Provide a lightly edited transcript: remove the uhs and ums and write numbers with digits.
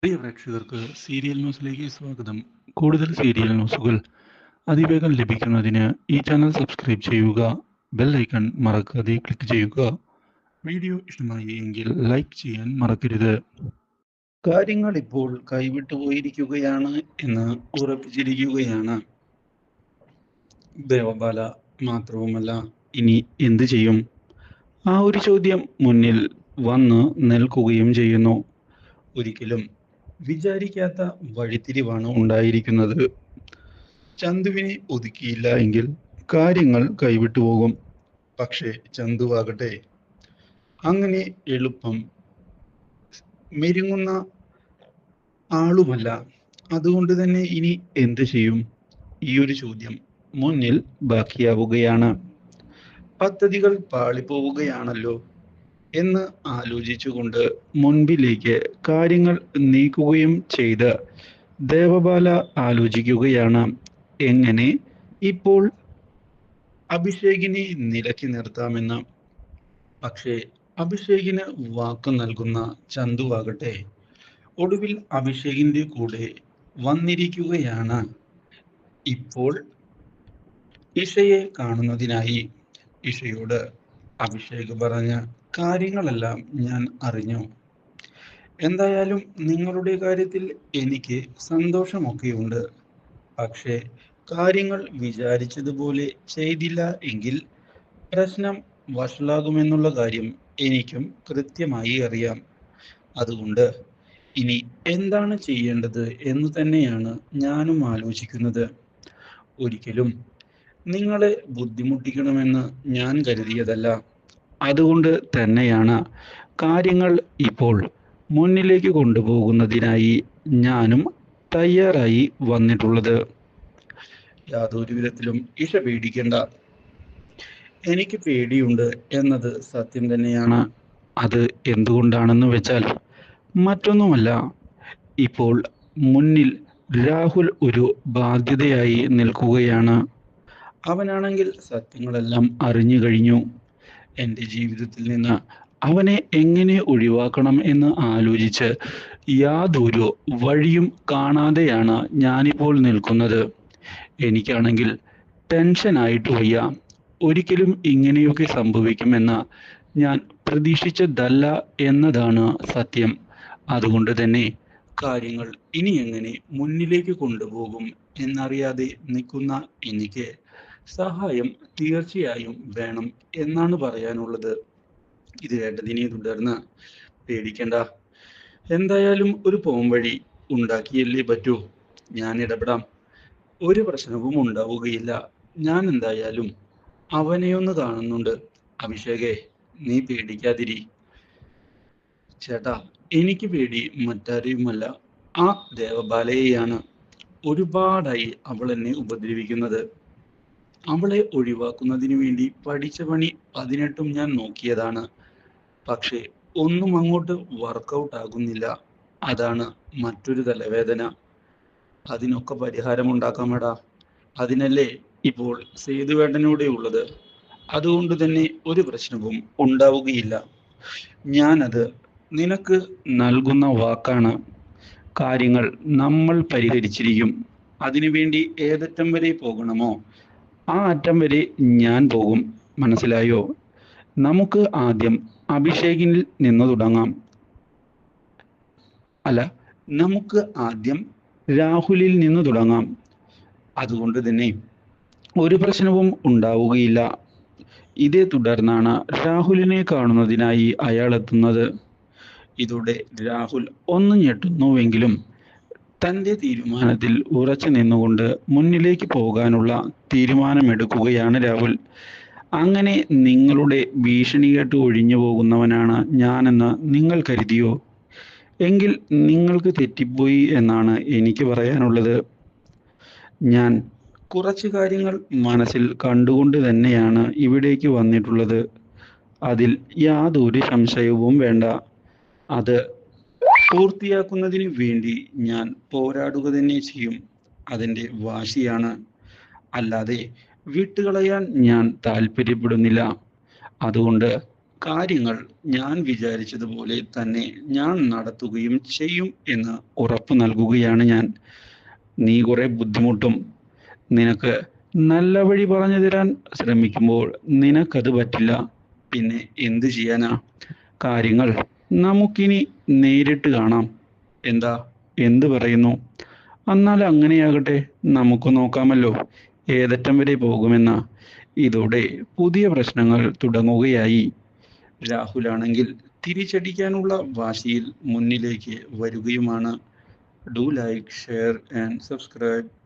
പ്രിയ പ്രേക്ഷകർക്ക് സീരിയൽ ന്യൂസിലേക്ക് സ്വാഗതം. കൂടുതൽ സീരിയൽ ന്യൂസുകൾ അതിവേഗം ലഭിക്കുന്നതിന് ഈ ചാനൽ സബ്സ്ക്രൈബ് ചെയ്യുക. ബെൽ ഐക്കൺ മറക്കാതെ ക്ലിക്ക് ചെയ്യുക. വീഡിയോ ഇഷ്ടമായി എങ്കിൽ ലൈക്ക് ചെയ്യാൻ മറക്കരുത്. കാര്യങ്ങൾ ഇപ്പോൾ കൈവിട്ടു പോയിരിക്കുകയാണ് എന്ന് ഉറപ്പിച്ചിരിക്കുകയാണ് ദേവബാല. മാത്രവുമല്ല, ഇനി എന്ത് ചെയ്യും? ആ ഒരു ചോദ്യം മുന്നിൽ വന്ന് നിൽക്കുകയും ചെയ്യുന്നു. ഒരിക്കലും വിചാരിക്കാത്ത വഴിത്തിരിവാണ് ഉണ്ടായിരിക്കുന്നത്. ചന്തുവിനെ ഒതുക്കിയില്ല എങ്കിൽ കാര്യങ്ങൾ കൈവിട്ടു പോകും. പക്ഷേ ചന്തുവാകട്ടെ അങ്ങനെ എളുപ്പം മെരുങ്ങുന്ന ആളുമല്ല. അതുകൊണ്ട് തന്നെ ഇനി എന്ത് ചെയ്യും? ഈ ഒരു ചോദ്യം മുന്നിൽ ബാക്കിയാവുകയാണ്. പദ്ധതികൾ പാളിപ്പോവുകയാണല്ലോ എന്ന് ആലോചിച്ചുകൊണ്ട് മുൻപിലേക്ക് കാര്യങ്ങൾ നീക്കുകയും ചെയ്ത ദേവബാല ആലോചിക്കുകയാണ്, എങ്ങനെ ഇപ്പോൾ അഭിഷേകിനെ നിലയ്ക്ക് നിർത്താമെന്ന്. പക്ഷേ അഭിഷേകിന് വാക്ക് നൽകുന്ന ചന്തുവാകട്ടെ ഒടുവിൽ അഭിഷേകിന്റെ കൂടെ വന്നിരിക്കുകയാണ്. ഇപ്പോൾ ഇഷയെ കാണുന്നതിനായി. ഇഷയോട് അഭിഷേക് പറഞ്ഞ കാര്യങ്ങളെല്ലാം ഞാൻ അറിഞ്ഞു. എന്തായാലും നിങ്ങളുടെ കാര്യത്തിൽ എനിക്ക് സന്തോഷമൊക്കെയുണ്ട്. പക്ഷേ കാര്യങ്ങൾ വിചാരിച്ചതുപോലെ ചെയ്തില്ല എങ്കിൽ പ്രശ്നം വഷളാകുമെന്നുള്ള കാര്യം എനിക്കും കൃത്യമായി അറിയാം. അതുകൊണ്ട് ഇനി എന്താണ് ചെയ്യേണ്ടത് എന്ന് തന്നെയാണ് ഞാനും ആലോചിക്കുന്നത്. ഒരിക്കലും നിങ്ങളെ ബുദ്ധിമുട്ടിക്കണമെന്ന് ഞാൻ കരുതിയതല്ല. അതുകൊണ്ട് തന്നെയാണ് കാര്യങ്ങൾ ഇപ്പോൾ മുന്നിലേക്ക് കൊണ്ടുപോകുന്നതിനായി ഞാനും തയ്യാറായി വന്നിട്ടുള്ളത്. യാതൊരു വിധത്തിലും ഇഷ പേടിക്കേണ്ട. എനിക്ക് പേടിയുണ്ട് എന്നത് സത്യം തന്നെയാണ്. അത് എന്തുകൊണ്ടാണെന്ന് വെച്ചാൽ മറ്റൊന്നുമല്ല, ഇപ്പോൾ മുന്നിൽ രാഹുൽ ഒരു ബാധ്യതയായി നിൽക്കുകയാണ്. അവനാണെങ്കിൽ സത്യങ്ങളെല്ലാം അറിഞ്ഞു കഴിഞ്ഞു. എൻ്റെ ജീവിതത്തിൽ നിന്ന് അവനെ എങ്ങനെ ഒഴിവാക്കണം എന്ന് ആലോചിച്ച് യാതൊരു വഴിയും കാണാതെയാണ് ഞാനിപ്പോൾ നിൽക്കുന്നത്. എനിക്കാണെങ്കിൽ ടെൻഷനായിട്ട് വയ്യ. ഒരിക്കലും ഇങ്ങനെയൊക്കെ സംഭവിക്കുമെന്ന് ഞാൻ പ്രതീക്ഷിച്ചതല്ല എന്നതാണ് സത്യം. അതുകൊണ്ട് തന്നെ കാര്യങ്ങൾ ഇനി എങ്ങനെ മുന്നിലേക്ക് കൊണ്ടുപോകും എന്നറിയാതെ നിൽക്കുന്ന എനിക്ക് സഹായം തീർച്ചയായും വേണം എന്നാണ് പറയാനുള്ളത്. ഇത് കേട്ടതിനെ തുടർന്ന് പേടിക്കണ്ട, എന്തായാലും ഒരു പോംവഴി ഉണ്ടാക്കിയല്ലേ പറ്റൂ. ഞാൻ ഇടപെടാം. ഒരു പ്രശ്നവും ഉണ്ടാവുകയില്ല. ഞാൻ എന്തായാലും അവനെയൊന്ന് കാണുന്നുണ്ട്. അഭിഷേകേ, നീ പേടിക്കാതിരി. ചേട്ടാ, എനിക്ക് പേടി മറ്റാരെയുമല്ല, ആ ദേവബാലയെയാണ്. ഒരുപാടായി അവൾ എന്നെ ഉപദ്രവിക്കുന്നത്. അവളെ ഒഴിവാക്കുന്നതിന് വേണ്ടി പഠിച്ച പണി 18 ഞാൻ നോക്കിയതാണ്. പക്ഷേ ഒന്നും അങ്ങോട്ട് വർക്കൗട്ട് ആകുന്നില്ല. അതാണ് മറ്റൊരു തലവേദന. അതിനൊക്കെ പരിഹാരമുണ്ടാക്കാമെടാ. അതിനല്ലേ ഇപ്പോൾ സേതുവേട്ടനൂടെ ഉള്ളത്. അതുകൊണ്ട് തന്നെ ഒരു പ്രശ്നവും ഉണ്ടാവുകയില്ല. ഞാനത് നിനക്ക് നൽകുന്ന വാക്കാണ്. കാര്യങ്ങൾ നമ്മൾ പരിഹരിച്ചിരിക്കും. അതിനുവേണ്ടി ഏതറ്റം വരെ പോകണമോ ആ അറ്റം വരെ ഞാൻ പോകും. മനസ്സിലായോ? നമുക്ക് ആദ്യം അഭിഷേകിനിൽ നിന്ന് തുടങ്ങാം. അല്ല, നമുക്ക് ആദ്യം രാഹുലിൽ നിന്ന് തുടങ്ങാം. അതുകൊണ്ട് തന്നെ ഒരു പ്രശ്നവും ഉണ്ടാവുകയില്ല. ഇതേ തുടർന്നാണ് രാഹുലിനെ കാണുന്നതിനായി അയാൾ എത്തുന്നത്. ഇതോടെ രാഹുൽ ഒന്ന് ഞെട്ടുന്നുവെങ്കിലും തൻ്റെ തീരുമാനത്തിൽ ഉറച്ചു നിന്നുകൊണ്ട് മുന്നിലേക്ക് പോകാനുള്ള തീരുമാനമെടുക്കുകയാണ് രാഹുൽ. അങ്ങനെ നിങ്ങളുടെ ഭീഷണി കേട്ട് ഒഴിഞ്ഞു പോകുന്നവനാണ് ഞാനെന്ന് നിങ്ങൾ കരുതിയോ? എങ്കിൽ നിങ്ങൾക്ക് തെറ്റിപ്പോയി എന്നാണ് എനിക്ക് പറയാനുള്ളത്. ഞാൻ കുറച്ച് കാര്യങ്ങൾ മനസ്സിൽ കണ്ടുകൊണ്ട് തന്നെയാണ് ഇവിടേക്ക് വന്നിട്ടുള്ളത്. അതിൽ യാതൊരു സംശയവും വേണ്ട. അത് പൂർത്തിയാക്കുന്നതിന് വേണ്ടി ഞാൻ പോരാടുക തന്നെ ചെയ്യും. അതിൻ്റെ വാശിയാണ്. അല്ലാതെ വിട്ടുകളയാൻ ഞാൻ താല്പര്യപ്പെടുന്നില്ല. അതുകൊണ്ട് കാര്യങ്ങൾ ഞാൻ വിചാരിച്ചതുപോലെ തന്നെ ഞാൻ നടത്തുകയും ചെയ്യും എന്ന് ഉറപ്പ് നൽകുകയാണ് ഞാൻ. നീ കുറെ ബുദ്ധിമുട്ടും. നിനക്ക് നല്ല വഴി പറഞ്ഞു തരാൻ ശ്രമിക്കുമ്പോൾ നിനക്കത് പറ്റില്ല. പിന്നെ എന്ത് ചെയ്യാനാ? കാര്യങ്ങൾ നമുക്കിനി നേരിട്ട് കാണാം. എന്താ? എന്ത് പറയുന്നു? എന്നാൽ അങ്ങനെയാകട്ടെ, നമുക്ക് നോക്കാമല്ലോ ഏതറ്റം വരെ പോകുമെന്ന്. ഇതോടെ പുതിയ പ്രശ്നങ്ങൾ തുടങ്ങുകയായി. രാഹുലാണെങ്കിൽ തിരിച്ചടിക്കാനുള്ള വാശിയിൽ മുന്നിലേക്ക് വരികയുമാണ്. Do like, share and subscribe.